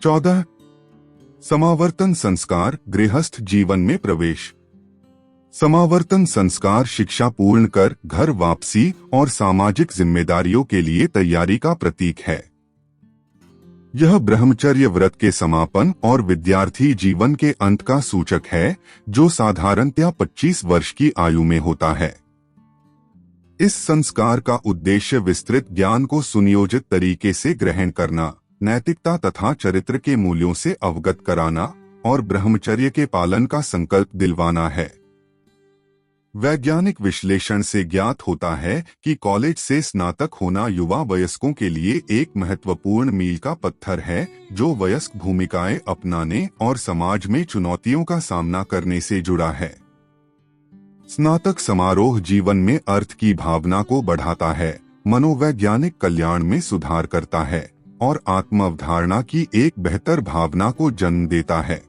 14 समावर्तन संस्कार गृहस्थ जीवन में प्रवेश। समावर्तन संस्कार शिक्षा पूर्ण कर घर वापसी और सामाजिक जिम्मेदारियों के लिए तैयारी का प्रतीक है। यह ब्रह्मचर्य व्रत के समापन और विद्यार्थी जीवन के अंत का सूचक है, जो साधारणतया 25 वर्ष की आयु में होता है। इस संस्कार का उद्देश्य विस्तृत ज्ञान को सुनियोजित तरीके से ग्रहण करना, नैतिकता तथा चरित्र के मूल्यों से अवगत कराना और ब्रह्मचर्य के पालन का संकल्प दिलवाना है। वैज्ञानिक विश्लेषण से ज्ञात होता है कि कॉलेज से स्नातक होना युवा वयस्कों के लिए एक महत्वपूर्ण मील का पत्थर है, जो वयस्क भूमिकाएं अपनाने और समाज में चुनौतियों का सामना करने से जुड़ा है। स्नातक समारोह जीवन में अर्थ की भावना को बढ़ाता है, मनोवैज्ञानिक कल्याण में सुधार करता है और आत्म अवधारणा की एक बेहतर भावना को जन्म देता है।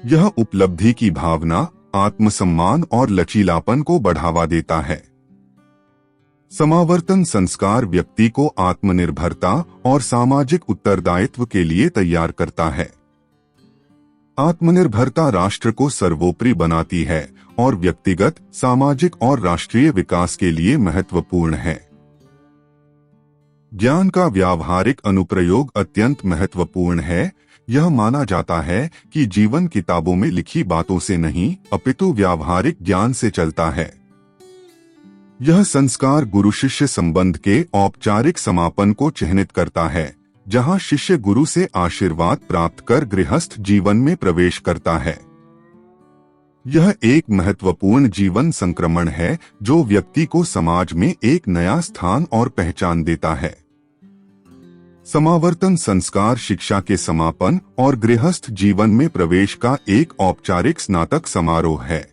यह उपलब्धि की भावना, आत्मसम्मान और लचीलापन को बढ़ावा देता है। समावर्तन संस्कार व्यक्ति को आत्मनिर्भरता और सामाजिक उत्तरदायित्व के लिए तैयार करता है। आत्मनिर्भरता राष्ट्र को सर्वोपरि बनाती है और व्यक्तिगत, सामाजिक और राष्ट्रीय विकास के लिए महत्वपूर्ण है। ज्ञान का व्यावहारिक अनुप्रयोग अत्यंत महत्वपूर्ण है। यह माना जाता है कि जीवन किताबों में लिखी बातों से नहीं, अपितु व्यावहारिक ज्ञान से चलता है। यह संस्कार गुरु शिष्य संबंध के औपचारिक समापन को चिह्नित करता है, जहां शिष्य गुरु से आशीर्वाद प्राप्त कर गृहस्थ जीवन में प्रवेश करता है। यह एक महत्वपूर्ण जीवन संक्रमण है, जो व्यक्ति को समाज में एक नया स्थान और पहचान देता है। समावर्तन संस्कार शिक्षा के समापन और गृहस्थ जीवन में प्रवेश का एक औपचारिक स्नातक समारोह है।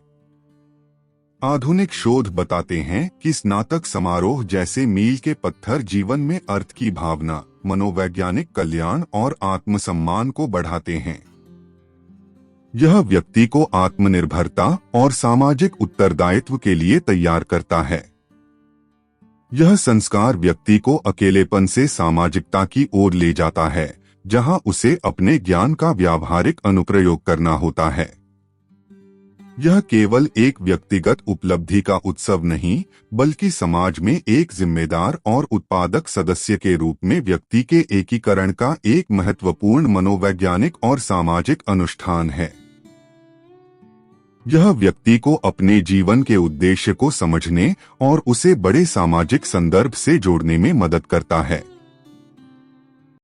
आधुनिक शोध बताते हैं कि स्नातक समारोह जैसे मील के पत्थर जीवन में अर्थ की भावना, मनोवैज्ञानिक कल्याण और आत्मसम्मान को बढ़ाते हैं। यह व्यक्ति को आत्मनिर्भरता और सामाजिक उत्तरदायित्व के लिए तैयार करता है। यह संस्कार व्यक्ति को अकेलेपन से सामाजिकता की ओर ले जाता है, जहां उसे अपने ज्ञान का व्यावहारिक अनुप्रयोग करना होता है। यह केवल एक व्यक्तिगत उपलब्धि का उत्सव नहीं, बल्कि समाज में एक जिम्मेदार और उत्पादक सदस्य के रूप में व्यक्ति के एकीकरण का एक महत्वपूर्ण मनोवैज्ञानिक और सामाजिक अनुष्ठान है। यह व्यक्ति को अपने जीवन के उद्देश्य को समझने और उसे बड़े सामाजिक संदर्भ से जोड़ने में मदद करता है।